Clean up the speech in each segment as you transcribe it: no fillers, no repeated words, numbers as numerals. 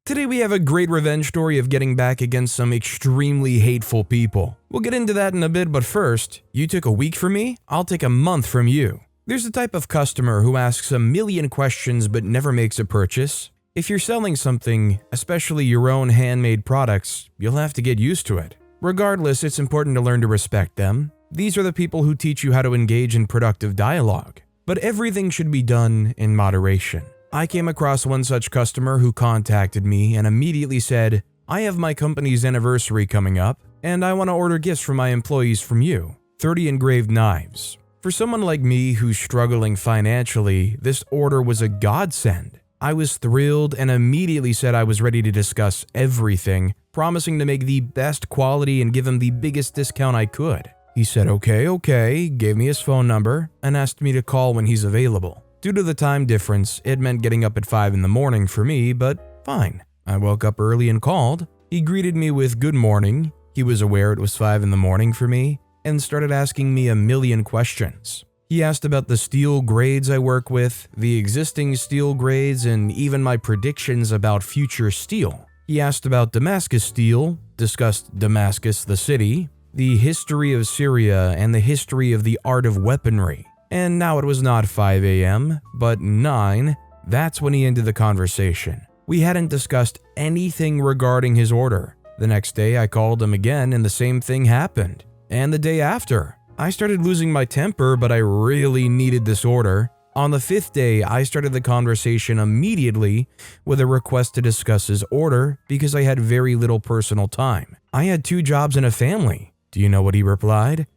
Today we have a great revenge story of getting back against some extremely hateful people. We'll get into that in a bit, but first, you took a week from me, I'll take a month from you. There's a type of customer who asks a million questions but never makes a purchase. If you're selling something, especially your own handmade products, you'll have to get used to it. Regardless, it's important to learn to respect them. These are the people who teach you how to engage in productive dialogue. But everything should be done in moderation. I came across one such customer who contacted me and immediately said, "I have my company's anniversary coming up, and I want to order gifts for my employees from you. 30 engraved knives." For someone like me who's struggling financially, this order was a godsend. I was thrilled and immediately said I was ready to discuss everything, promising to make the best quality and give him the biggest discount I could. He said okay, gave me his phone number, and asked me to call when he's available. Due to the time difference, it meant getting up at 5 in the morning for me, but fine. I woke up early and called. He greeted me with good morning. He was aware it was 5 in the morning for me, and started asking me a million questions. He asked about the steel grades I work with, the existing steel grades, and even my predictions about future steel. He asked about Damascus steel, discussed Damascus the city, the history of Syria, and the history of the art of weaponry. And now it was not 5 a.m., but 9. That's when he ended the conversation. We hadn't discussed anything regarding his order. The next day I called him again and the same thing happened. And the day after. I started losing my temper, but I really needed this order. On the 5th day, I started the conversation immediately with a request to discuss his order because I had very little personal time. I had 2 jobs and a family. Do you know what he replied?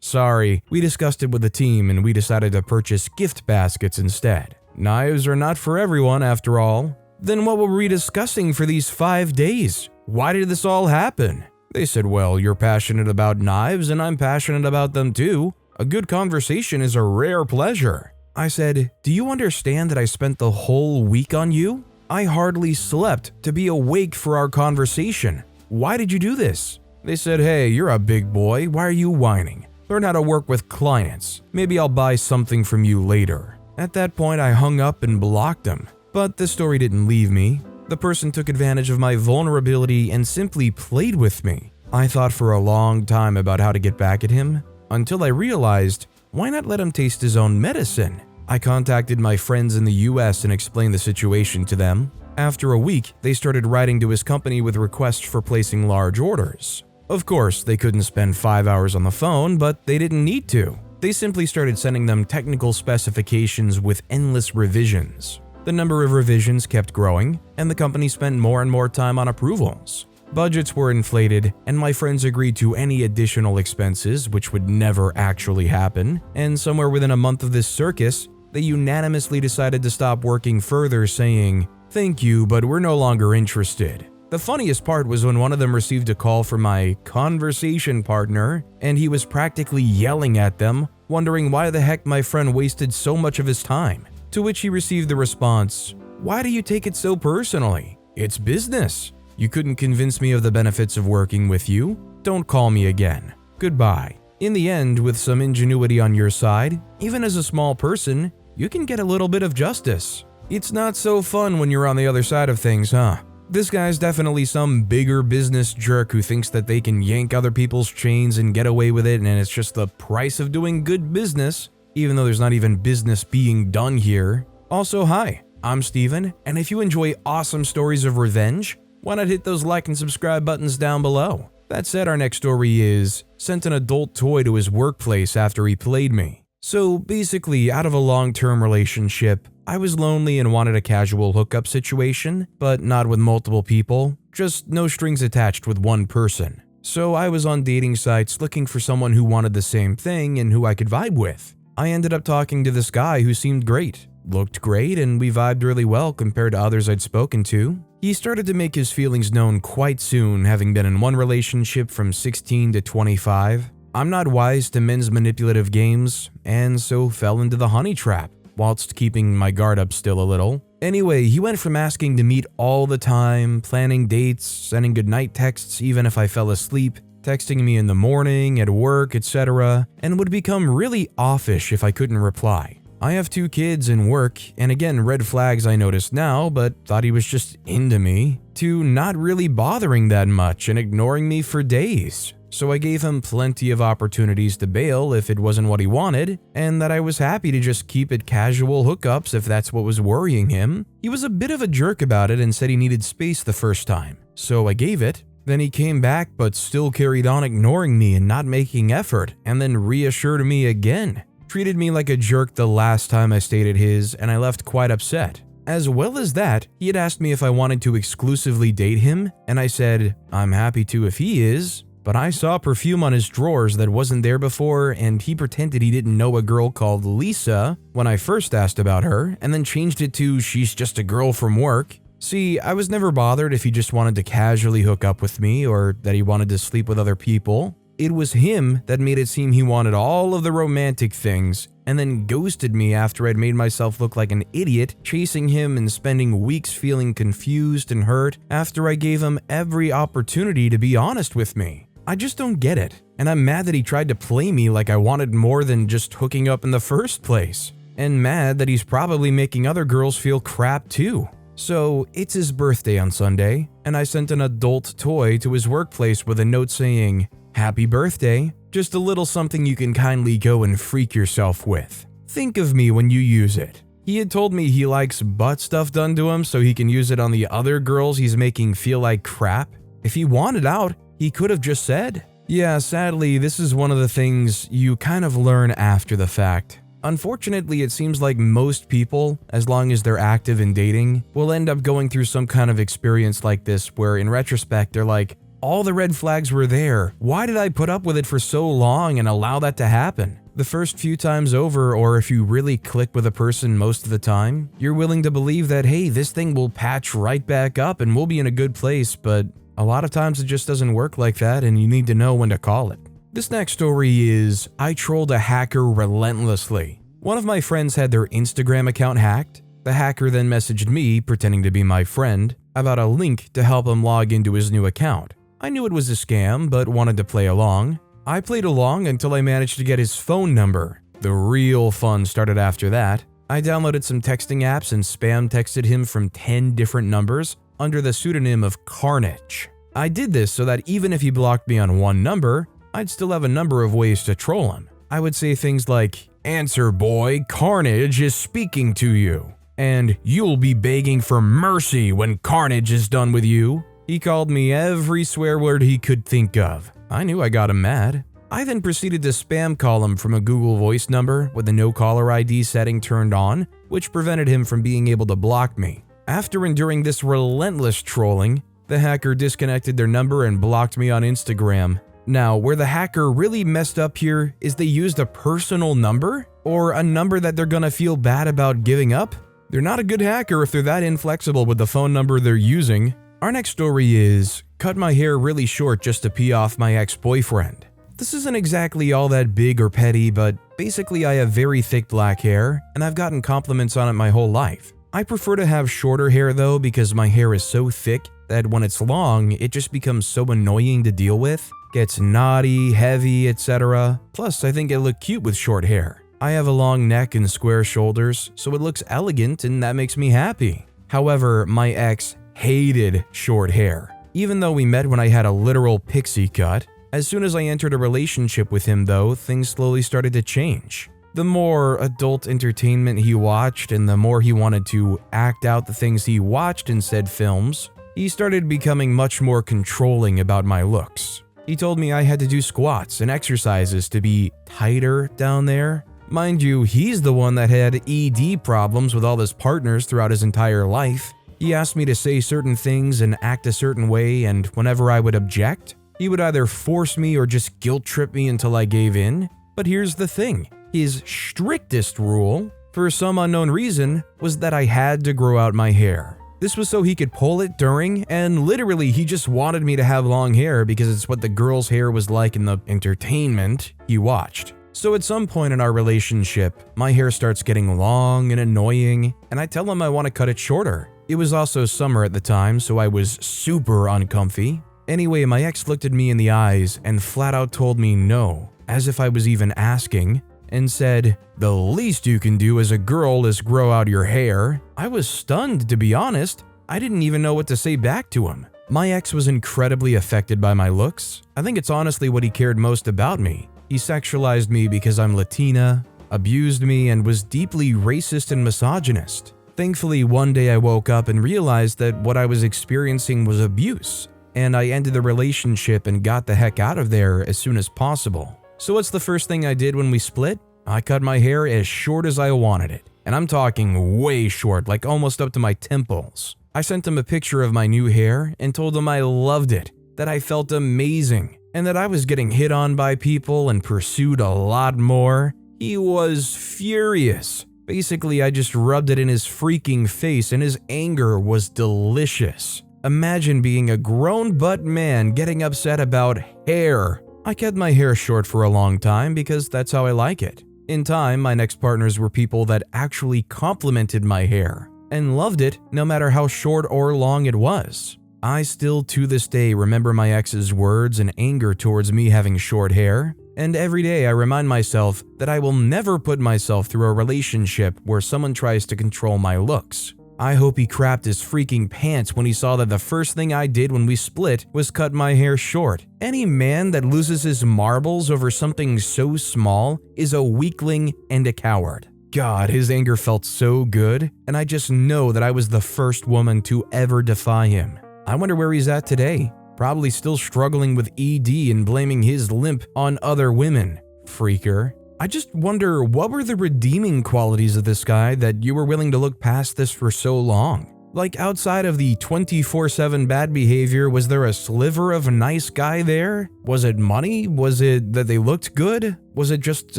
Sorry, we discussed it with the team and we decided to purchase gift baskets instead. Knives are not for everyone after all. Then what were we discussing for these 5 days? Why did this all happen? They said, well, you're passionate about knives and I'm passionate about them too. A good conversation is a rare pleasure. I said, do you understand that I spent the whole week on you? I hardly slept to be awake for our conversation. Why did you do this? They said, hey, you're a big boy, why are you whining? Learn how to work with clients. Maybe I'll buy something from you later. At that point, I hung up and blocked them. But the story didn't leave me. The person took advantage of my vulnerability and simply played with me. I thought for a long time about how to get back at him, until I realized, why not let him taste his own medicine? I contacted my friends in the US and explained the situation to them. After a week, they started writing to his company with requests for placing large orders. Of course, they couldn't spend 5 hours on the phone, but they didn't need to. They simply started sending them technical specifications with endless revisions. The number of revisions kept growing, and the company spent more and more time on approvals. Budgets were inflated, and my friends agreed to any additional expenses, which would never actually happen, and somewhere within a month of this circus, they unanimously decided to stop working further, saying, "Thank you, but we're no longer interested." The funniest part was when one of them received a call from my conversation partner, and he was practically yelling at them, wondering why the heck my friend wasted so much of his time. To which he received the response, "Why do you take it so personally? It's business. You couldn't convince me of the benefits of working with you. Don't call me again. Goodbye." In the end, with some ingenuity on your side, even as a small person, you can get a little bit of justice. It's not so fun when you're on the other side of things, huh? This guy's definitely some bigger business jerk who thinks that they can yank other people's chains and get away with it, and it's just the price of doing good business, even though there's not even business being done here. Also, hi, I'm Steven, and if you enjoy awesome stories of revenge, why not hit those like and subscribe buttons down below? That said, our next story is, sent an adult toy to his workplace after he played me. So basically, out of a long-term relationship, I was lonely and wanted a casual hookup situation, but not with multiple people, just no strings attached with one person. So I was on dating sites looking for someone who wanted the same thing and who I could vibe with. I ended up talking to this guy who seemed great, looked great, and we vibed really well compared to others I'd spoken to. He started to make his feelings known quite soon, having been in one relationship from 16 to 25. I'm not wise to men's manipulative games, and so fell into the honey trap, whilst keeping my guard up still a little. Anyway, he went from asking to meet all the time, planning dates, sending goodnight texts even if I fell asleep, texting me in the morning, at work, etc., and would become really offish if I couldn't reply. I have 2 kids and work, and again, red flags I noticed now, but thought he was just into me, to not really bothering that much and ignoring me for days. So I gave him plenty of opportunities to bail if it wasn't what he wanted, and that I was happy to just keep it casual hookups if that's what was worrying him. He was a bit of a jerk about it and said he needed space the first time, so I gave it. Then he came back but still carried on ignoring me and not making effort, and then reassured me again. Treated me like a jerk the last time I stayed at his, and I left quite upset. As well as that, he had asked me if I wanted to exclusively date him, and I said, I'm happy to if he is. But I saw perfume on his drawers that wasn't there before, and he pretended he didn't know a girl called Lisa when I first asked about her, and then changed it to she's just a girl from work. See, I was never bothered if he just wanted to casually hook up with me or that he wanted to sleep with other people. It was him that made it seem he wanted all of the romantic things, and then ghosted me after I'd made myself look like an idiot, chasing him and spending weeks feeling confused and hurt after I gave him every opportunity to be honest with me. I just don't get it, and I'm mad that he tried to play me like I wanted more than just hooking up in the first place, and mad that he's probably making other girls feel crap too. So it's his birthday on Sunday, and I sent an adult toy to his workplace with a note saying, "Happy birthday, just a little something you can kindly go and freak yourself with. Think of me when you use it." He had told me he likes butt stuff done to him so he can use it on the other girls he's making feel like crap. If he wanted out, he could have just said. Yeah, sadly, this is one of the things you kind of learn after the fact. Unfortunately, it seems like most people, as long as they're active in dating, will end up going through some kind of experience like this where in retrospect they're like, all the red flags were there. Why did I put up with it for so long and allow that to happen? The first few times over, or if you really click with a person most of the time, you're willing to believe that, hey, this thing will patch right back up and we'll be in a good place, but a lot of times it just doesn't work like that and you need to know when to call it. This next story is, I trolled a hacker relentlessly. One of my friends had their Instagram account hacked. The hacker then messaged me, pretending to be my friend, about a link to help him log into his new account. I knew it was a scam, but wanted to play along. I played along until I managed to get his phone number. The real fun started after that. I downloaded some texting apps and spam texted him from 10 different numbers under the pseudonym of Carnage. I did this so that even if he blocked me on one number, I'd still have a number of ways to troll him. I would say things like, "Answer boy, Carnage is speaking to you," and "You'll be begging for mercy when Carnage is done with you." He called me every swear word he could think of. I knew I got him mad. I then proceeded to spam call him from a Google Voice number with the no caller ID setting turned on, which prevented him from being able to block me. After enduring this relentless trolling, the hacker disconnected their number and blocked me on Instagram. Now, where the hacker really messed up here is they used a personal number, or a number that they're gonna feel bad about giving up. They're not a good hacker if they're that inflexible with the phone number they're using. Our next story is, cut my hair really short just to pee off my ex-boyfriend. This isn't exactly all that big or petty, but basically I have very thick black hair, and I've gotten compliments on it my whole life. I prefer to have shorter hair though because my hair is so thick that when it's long, it just becomes so annoying to deal with. Gets knotty, heavy, etc. Plus, I think I look cute with short hair. I have a long neck and square shoulders, so it looks elegant and that makes me happy. However, my ex hated short hair. Even though we met when I had a literal pixie cut, as soon as I entered a relationship with him though, things slowly started to change. The more adult entertainment he watched and the more he wanted to act out the things he watched in said films, he started becoming much more controlling about my looks. He told me I had to do squats and exercises to be tighter down there. Mind you, he's the one that had ED problems with all his partners throughout his entire life. He asked me to say certain things and act a certain way, and whenever I would object, he would either force me or just guilt trip me until I gave in. But here's the thing, his strictest rule, for some unknown reason, was that I had to grow out my hair. This was so he could pull it during, and literally he just wanted me to have long hair because it's what the girl's hair was like in the entertainment he watched. So at some point in our relationship, my hair starts getting long and annoying, and I tell him I want to cut it shorter. It was also summer at the time, so I was super uncomfy. Anyway, my ex looked at me in the eyes and flat out told me no, as if I was even asking, and said, "The least you can do as a girl is grow out your hair." I was stunned, to be honest. I didn't even know what to say back to him. My ex was incredibly affected by my looks. I think it's honestly what he cared most about me. He sexualized me because I'm Latina, abused me, and was deeply racist and misogynist. Thankfully, one day I woke up and realized that what I was experiencing was abuse, and I ended the relationship and got the heck out of there as soon as possible. So what's the first thing I did when we split? I cut my hair as short as I wanted it. And I'm talking way short, like almost up to my temples. I sent him a picture of my new hair and told him I loved it, that I felt amazing, and that I was getting hit on by people and pursued a lot more. He was furious. Basically, I just rubbed it in his freaking face and his anger was delicious. Imagine being a grown butt man getting upset about hair. I kept my hair short for a long time because that's how I like it. In time, my next partners were people that actually complimented my hair and loved it no matter how short or long it was. I still to this day remember my ex's words and anger towards me having short hair, and every day I remind myself that I will never put myself through a relationship where someone tries to control my looks. I hope he crapped his freaking pants when he saw that the first thing I did when we split was cut my hair short. Any man that loses his marbles over something so small is a weakling and a coward. God, his anger felt so good, and I just know that I was the first woman to ever defy him. I wonder where he's at today. Probably still struggling with ED and blaming his limp on other women. Freaker. I just wonder, what were the redeeming qualities of this guy that you were willing to look past this for so long? Like, outside of the 24/7 bad behavior, was there a sliver of a nice guy there? Was it money? Was it that they looked good? Was it just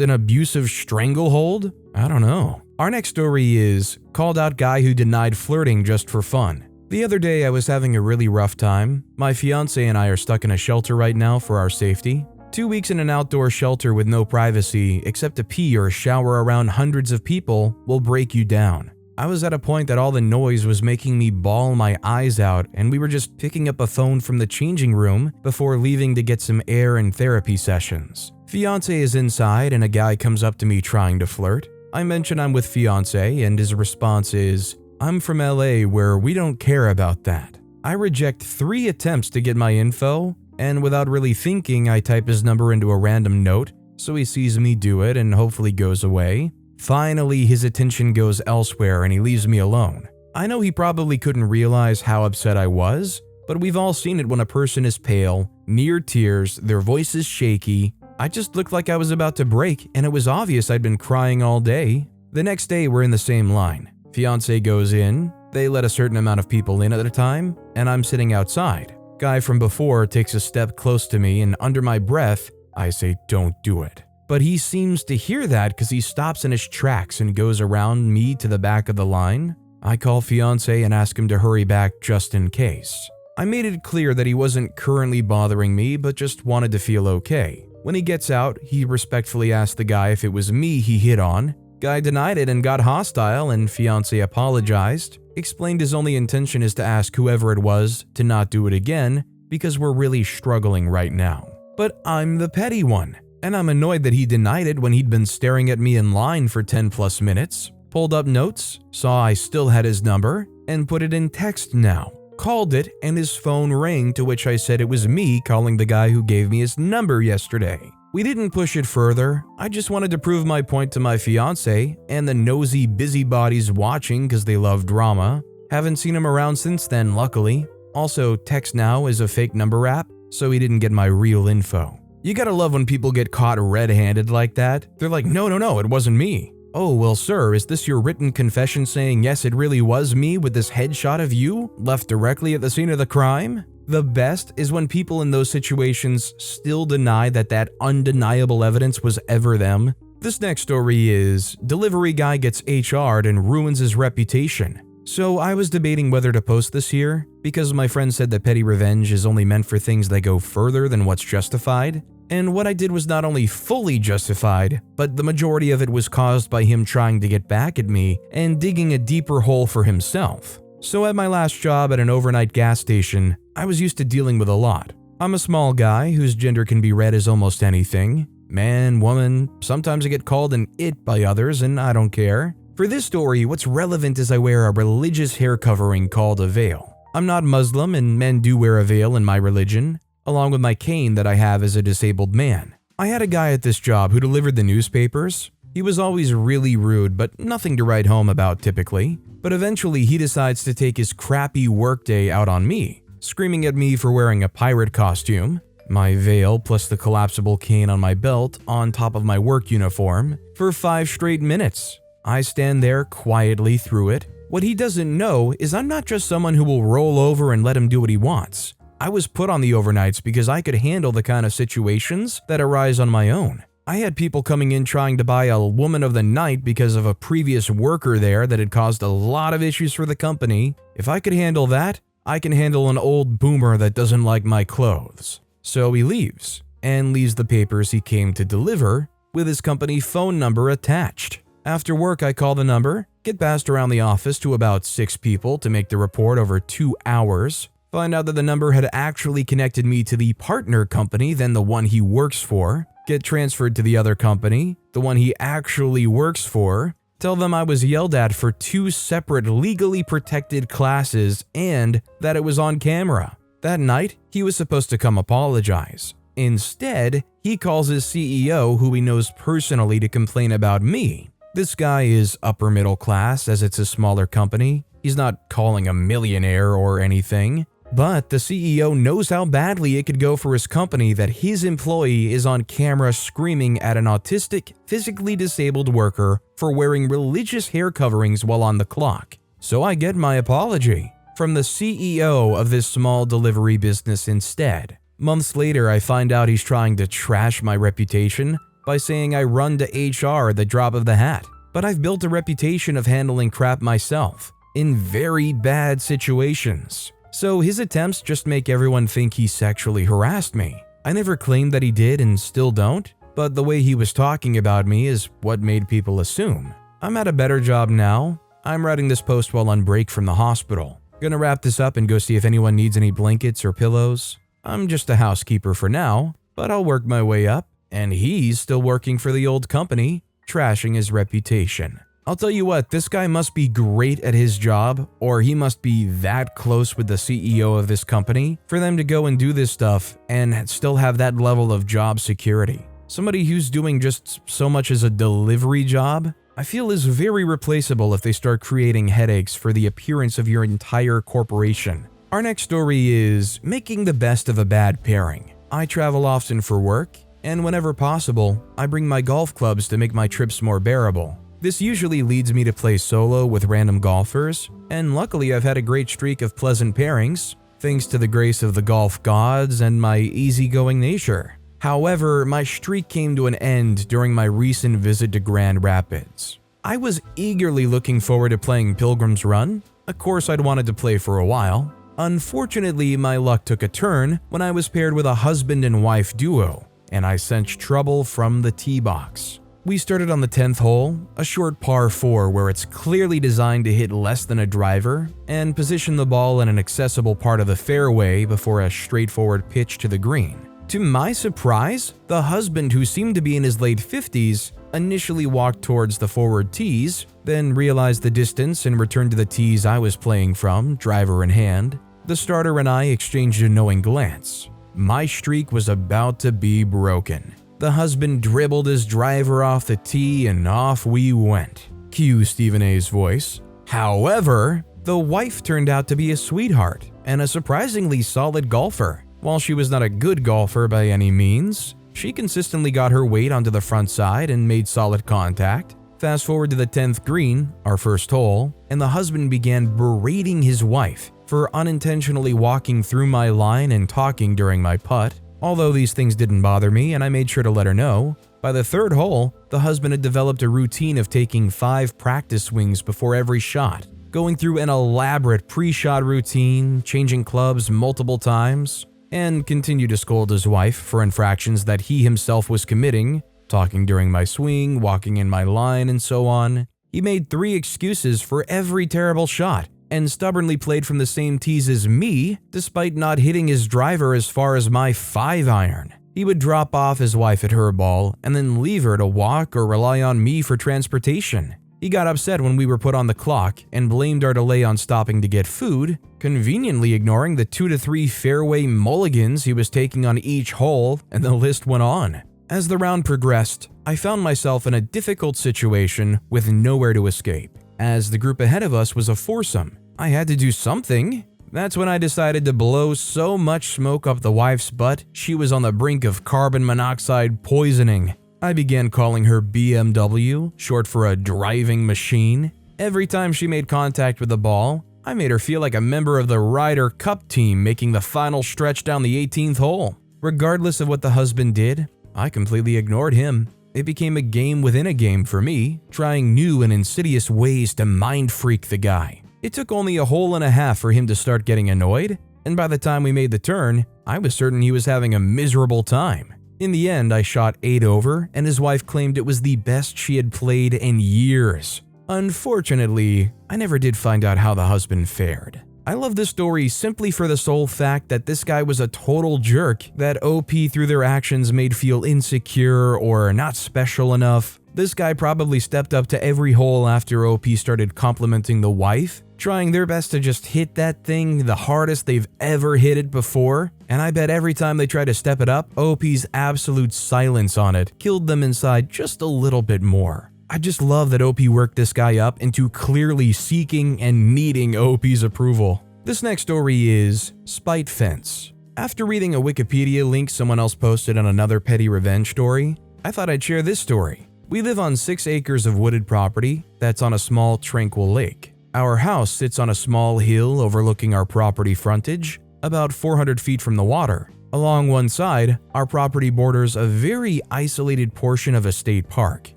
an abusive stranglehold? I don't know. Our next story is called out guy who denied flirting just for fun. The other day I was having a really rough time. My fiance and I are stuck in a shelter right now for our safety. 2 weeks in an outdoor shelter with no privacy except to pee or shower around hundreds of people will break you down. I was at a point that all the noise was making me bawl my eyes out, and we were just picking up a phone from the changing room before leaving to get some air and therapy sessions. Fiance is inside and a guy comes up to me trying to flirt. I mention I'm with fiance and his response is, "I'm from LA where we don't care about that." I reject 3 attempts to get my info, and without really thinking I type his number into a random note so he sees me do it and hopefully goes away. Finally, his attention goes elsewhere and he leaves me alone. I know he probably couldn't realize how upset I was, but we've all seen it when a person is pale, near tears, their voice is shaky. I just looked like I was about to break, and it was obvious I'd been crying all day. The next day, we're in the same line. Fiance goes in, they let a certain amount of people in at a time, and I'm sitting outside. Guy from before takes a step close to me, and under my breath, I say, "Don't do it." But he seems to hear that because he stops in his tracks and goes around me to the back of the line. I call fiance and ask him to hurry back just in case. I made it clear that he wasn't currently bothering me, but just wanted to feel okay. When he gets out, he respectfully asked the guy if it was me he hit on. Guy denied it and got hostile, and fiance apologized, explained his only intention is to ask whoever it was to not do it again because we're really struggling right now. But I'm the petty one. And I'm annoyed that he denied it when he'd been staring at me in line for 10 plus minutes, pulled up notes, saw I still had his number, and put it in text now. Called it and his phone rang, to which I said it was me calling the guy who gave me his number yesterday. We didn't push it further, I just wanted to prove my point to my fiance and the nosy busybodies watching because they love drama. Haven't seen him around since then, luckily. Also, Text Now is a fake number app, so he didn't get my real info. You gotta love when people get caught red-handed like that. They're like, no, it wasn't me. Oh, well, sir, is this your written confession saying, yes, it really was me with this headshot of you left directly at the scene of the crime? The best is when people in those situations still deny that undeniable evidence was ever them. This next story is, delivery guy gets HRed and ruins his reputation. So I was debating whether to post this here, because my friend said that petty revenge is only meant for things that go further than what's justified. And what I did was not only fully justified, but the majority of it was caused by him trying to get back at me and digging a deeper hole for himself. So at my last job at an overnight gas station, I was used to dealing with a lot. I'm a small guy whose gender can be read as almost anything. Man, woman, sometimes I get called an it by others and I don't care. For this story, what's relevant is I wear a religious hair covering called a veil. I'm not Muslim and men do wear a veil in my religion, along with my cane that I have as a disabled man. I had a guy at this job who delivered the newspapers. He was always really rude, but nothing to write home about typically. But eventually he decides to take his crappy workday out on me, screaming at me for wearing a pirate costume, my veil plus the collapsible cane on my belt on top of my work uniform, for 5 straight minutes. I stand there quietly through it. What he doesn't know is I'm not just someone who will roll over and let him do what he wants. I was put on the overnights because I could handle the kind of situations that arise on my own. I had people coming in trying to buy a woman of the night because of a previous worker there that had caused a lot of issues for the company. If I could handle that, I can handle an old boomer that doesn't like my clothes. So he leaves, and leaves the papers he came to deliver with his company phone number attached. After work, I call the number, get passed around the office to about 6 people to make the report over 2 hours, find out that the number had actually connected me to the partner company than the one he works for, get transferred to the other company, the one he actually works for, tell them I was yelled at for 2 separate legally protected classes and that it was on camera. That night, he was supposed to come apologize. Instead, he calls his CEO, who he knows personally, to complain about me. This guy is upper middle class as it's a smaller company. He's not calling a millionaire or anything. But the CEO knows how badly it could go for his company that his employee is on camera screaming at an autistic, physically disabled worker for wearing religious hair coverings while on the clock. So I get my apology from the CEO of this small delivery business instead. Months later, I find out he's trying to trash my reputation by saying I run to HR at the drop of the hat. But I've built a reputation of handling crap myself in very bad situations. So his attempts just make everyone think he sexually harassed me. I never claimed that he did and still don't, but the way he was talking about me is what made people assume. I'm at a better job now. I'm writing this post while on break from the hospital. Gonna wrap this up and go see if anyone needs any blankets or pillows. I'm just a housekeeper for now, but I'll work my way up, and he's still working for the old company, trashing his reputation. I'll tell you what, this guy must be great at his job, or he must be that close with the CEO of this company for them to go and do this stuff and still have that level of job security. Somebody who's doing just so much as a delivery job, I feel is very replaceable if they start creating headaches for the appearance of your entire corporation. Our next story is making the best of a bad pairing. I travel often for work, and whenever possible, I bring my golf clubs to make my trips more bearable. This usually leads me to play solo with random golfers, and luckily I've had a great streak of pleasant pairings, thanks to the grace of the golf gods and my easygoing nature. However, my streak came to an end during my recent visit to Grand Rapids. I was eagerly looking forward to playing Pilgrim's Run, a course I'd wanted to play for a while. Unfortunately, my luck took a turn when I was paired with a husband and wife duo, and I sensed trouble from the tee box. We started on the 10th hole, a short par 4 where it's clearly designed to hit less than a driver and position the ball in an accessible part of the fairway before a straightforward pitch to the green. To my surprise, the husband, who seemed to be in his late 50s, initially walked towards the forward tees, then realized the distance and returned to the tees I was playing from, driver in hand. The starter and I exchanged a knowing glance. My streak was about to be broken. The husband dribbled his driver off the tee and off we went. Cue Stephen A's voice. However, the wife turned out to be a sweetheart and a surprisingly solid golfer. While she was not a good golfer by any means, she consistently got her weight onto the front side and made solid contact. Fast forward to the 10th green, our first hole, and the husband began berating his wife for unintentionally walking through my line and talking during my putt. Although these things didn't bother me and I made sure to let her know, by the 3rd hole, the husband had developed a routine of taking 5 practice swings before every shot, going through an elaborate pre-shot routine, changing clubs multiple times, and continued to scold his wife for infractions that he himself was committing, talking during my swing, walking in my line, and so on. He made 3 excuses for every terrible shot, and stubbornly played from the same tees as me, despite not hitting his driver as far as my 5-iron. He would drop off his wife at her ball and then leave her to walk or rely on me for transportation. He got upset when we were put on the clock and blamed our delay on stopping to get food, conveniently ignoring the 2 to 3 fairway mulligans he was taking on each hole, and the list went on. As the round progressed, I found myself in a difficult situation with nowhere to escape. As the group ahead of us was a foursome, I had to do something. That's when I decided to blow so much smoke up the wife's butt she was on the brink of carbon monoxide poisoning. I began calling her BMW, short for a driving machine. Every time she made contact with the ball, I made her feel like a member of the Ryder Cup team making the final stretch down the 18th hole. Regardless of what the husband did, I completely ignored him. It became a game within a game for me, trying new and insidious ways to mind freak the guy. It took only a hole and a half for him to start getting annoyed, and by the time we made the turn, I was certain he was having a miserable time. In the end, I shot 8 over, and his wife claimed it was the best she had played in years. Unfortunately, I never did find out how the husband fared. I love this story simply for the sole fact that this guy was a total jerk that OP through their actions made feel insecure or not special enough. This guy probably stepped up to every hole after OP started complimenting the wife, trying their best to just hit that thing the hardest they've ever hit it before, and I bet every time they tried to step it up, OP's absolute silence on it killed them inside just a little bit more. I just love that OP worked this guy up into clearly seeking and needing OP's approval. This next story is Spite Fence. After reading a Wikipedia link someone else posted on another petty revenge story, I thought I'd share this story. We live on 6 acres of wooded property that's on a small, tranquil lake. Our house sits on a small hill overlooking our property frontage, about 400 feet from the water. Along one side, our property borders a very isolated portion of a state park,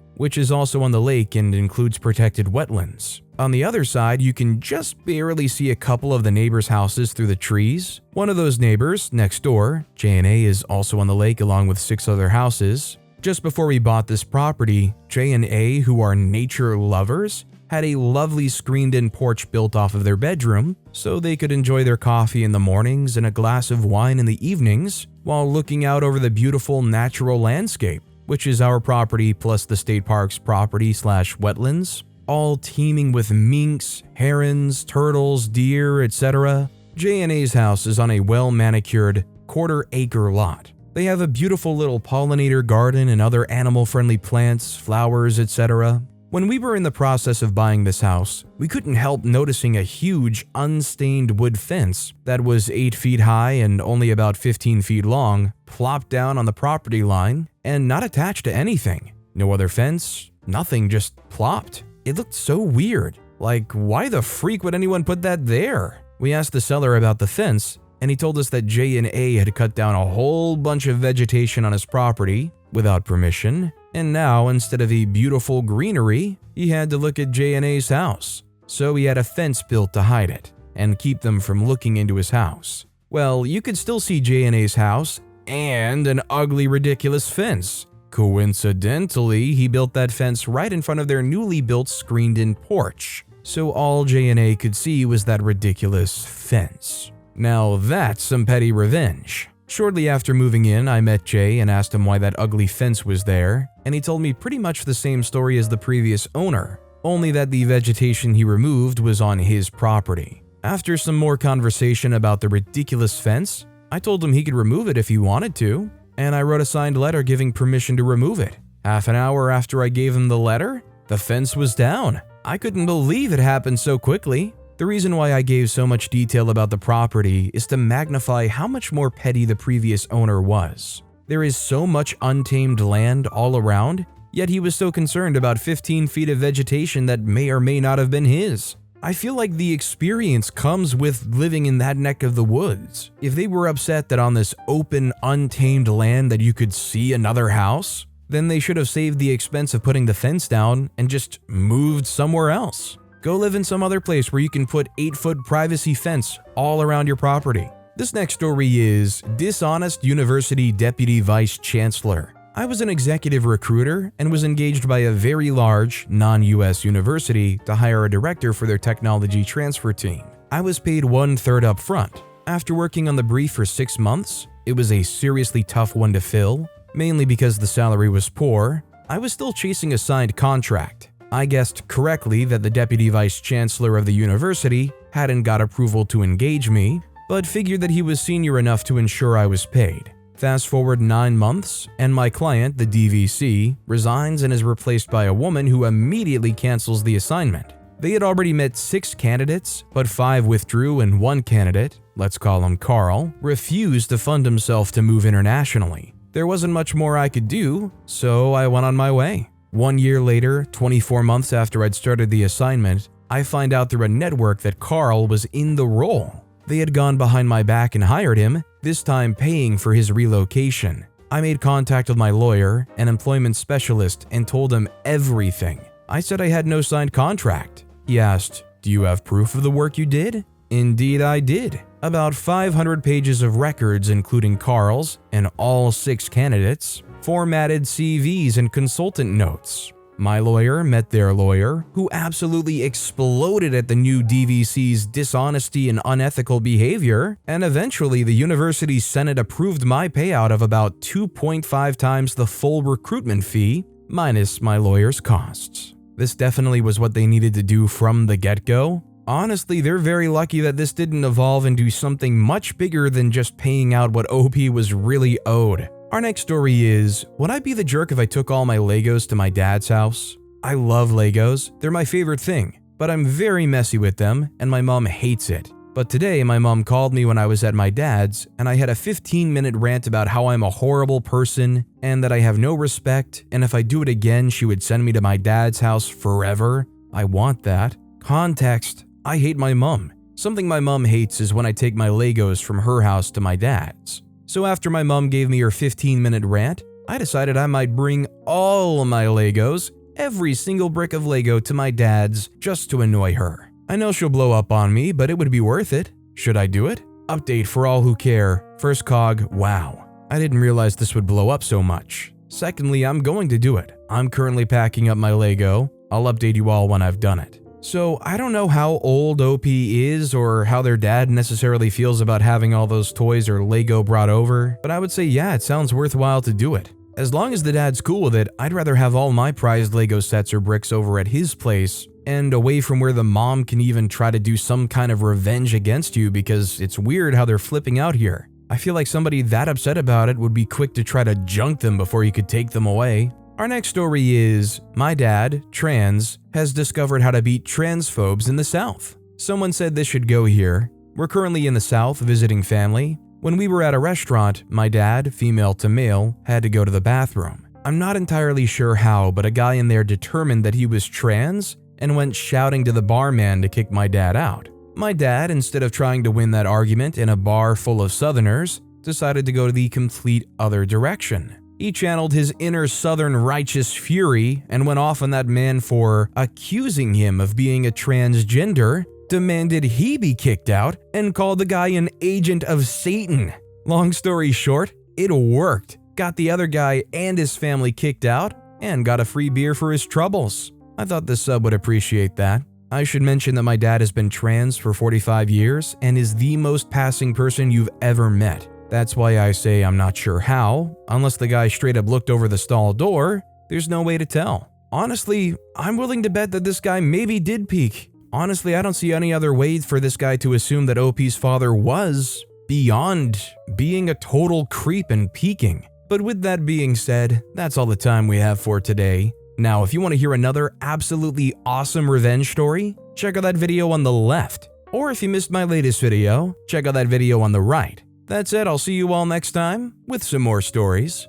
which is also on the lake and includes protected wetlands. On the other side, you can just barely see a couple of the neighbors' houses through the trees. One of those neighbors, next door, J&A, is also on the lake along with 6 other houses. Just before we bought this property, J&A, who are nature lovers, had a lovely screened-in porch built off of their bedroom so they could enjoy their coffee in the mornings and a glass of wine in the evenings while looking out over the beautiful natural landscape, which is our property plus the state park's property/wetlands, all teeming with minks, herons, turtles, deer, etc. J&A's house is on a well-manicured quarter-acre lot. They have a beautiful little pollinator garden and other animal-friendly plants, flowers, etc. When we were in the process of buying this house, we couldn't help noticing a huge, unstained wood fence that was 8 feet high and only about 15 feet long, plopped down on the property line and not attached to anything. No other fence, nothing, just plopped. It looked so weird. Like, why the freak would anyone put that there? We asked the seller about the fence, and he told us that J&A had cut down a whole bunch of vegetation on his property without permission, and now instead of a beautiful greenery, he had to look at J&A's house. So he had a fence built to hide it and keep them from looking into his house. Well, you could still see J&A's house and an ugly, ridiculous fence. Coincidentally, he built that fence right in front of their newly built screened-in porch, so all J&A could see was that ridiculous fence. Now that's some petty revenge. Shortly after moving in, I met Jay and asked him why that ugly fence was there, and he told me pretty much the same story as the previous owner, only that the vegetation he removed was on his property. After some more conversation about the ridiculous fence, I told him he could remove it if he wanted to, and I wrote a signed letter giving permission to remove it. Half an hour after I gave him the letter, the fence was down. I couldn't believe it happened so quickly. The reason why I gave so much detail about the property is to magnify how much more petty the previous owner was. There is so much untamed land all around, yet he was so concerned about 15 feet of vegetation that may or may not have been his. I feel like the experience comes with living in that neck of the woods. If they were upset that on this open, untamed land that you could see another house, then they should have saved the expense of putting the fence down and just moved somewhere else. Go live in some other place where you can put 8-foot privacy fence all around your property. This next story is Dishonest University Deputy Vice Chancellor. I was an executive recruiter and was engaged by a very large, non-US university to hire a director for their technology transfer team. I was paid 1/3 up front. After working on the brief for 6 months, It was a seriously tough one to fill, mainly because the salary was poor. I was still chasing a signed contract. I guessed correctly that the Deputy Vice Chancellor of the university hadn't got approval to engage me, but figured that he was senior enough to ensure I was paid. Fast forward 9 months, and my client, the DVC, resigns and is replaced by a woman who immediately cancels the assignment. They had already met 6 candidates, but 5 withdrew and 1 candidate, let's call him Carl, refused to fund himself to move internationally. There wasn't much more I could do, so I went on my way. 1 year later, 24 months after I'd started the assignment, I find out through a network that Carl was in the role. They had gone behind my back and hired him, this time paying for his relocation. I made contact with my lawyer, an employment specialist, and told him everything. I said I had no signed contract. He asked, "Do you have proof of the work you did?" Indeed, I did. About 500 pages of records, including Carl's and all 6 candidates, formatted CVs and consultant notes. My lawyer met their lawyer, who absolutely exploded at the new DVC's dishonesty and unethical behavior, and eventually the university senate approved my payout of about 2.5 times the full recruitment fee, minus my lawyer's costs. This definitely was what they needed to do from the get-go. Honestly, they're very lucky that this didn't evolve into something much bigger than just paying out what OP was really owed. Our next story is, would I be the jerk if I took all my Legos to my dad's house? I love Legos, they're my favorite thing, but I'm very messy with them and my mom hates it. But today my mom called me when I was at my dad's and I had a 15-minute rant about how I'm a horrible person and that I have no respect, and if I do it again she would send me to my dad's house forever. I want that. Context, I hate my mom. Something my mom hates is when I take my Legos from her house to my dad's. So after my mom gave me her 15-minute rant, I decided I might bring all of my Legos, every single brick of Lego, to my dad's just to annoy her. I know she'll blow up on me, but it would be worth it. Should I do it? Update for all who care. First cog, wow. I didn't realize this would blow up so much. Secondly, I'm going to do it. I'm currently packing up my Lego. I'll update you all when I've done it. So I don't know how old OP is or how their dad necessarily feels about having all those toys or Lego brought over, but I would say yeah, it sounds worthwhile to do it. As long as the dad's cool with it, I'd rather have all my prized Lego sets or bricks over at his place and away from where the mom can even try to do some kind of revenge against you, because it's weird how they're flipping out here. I feel like somebody that upset about it would be quick to try to junk them before you could take them away. Our next story is, my dad, trans, has discovered how to beat transphobes in the South. Someone said this should go here. We're currently in the South visiting family. When we were at a restaurant, my dad, female to male, had to go to the bathroom. I'm not entirely sure how, but a guy in there determined that he was trans and went shouting to the barman to kick my dad out. My dad, instead of trying to win that argument in a bar full of Southerners, decided to go to the complete other direction. He channeled his inner Southern righteous fury and went off on that man for accusing him of being a transgender, demanded he be kicked out, and called the guy an agent of Satan. Long story short, it worked. Got the other guy and his family kicked out, and got a free beer for his troubles. I thought the sub would appreciate that. I should mention that my dad has been trans for 45 years and is the most passing person you've ever met. That's why I say I'm not sure how. Unless the guy straight up looked over the stall door, there's no way to tell. Honestly, I'm willing to bet that this guy maybe did peek. Honestly, I don't see any other way for this guy to assume that OP's father was beyond being a total creep and peeking. But with that being said, that's all the time we have for today. Now, if you want to hear another absolutely awesome revenge story, check out that video on the left. Or if you missed my latest video, check out that video on the right. That's it, I'll see you all next time with some more stories.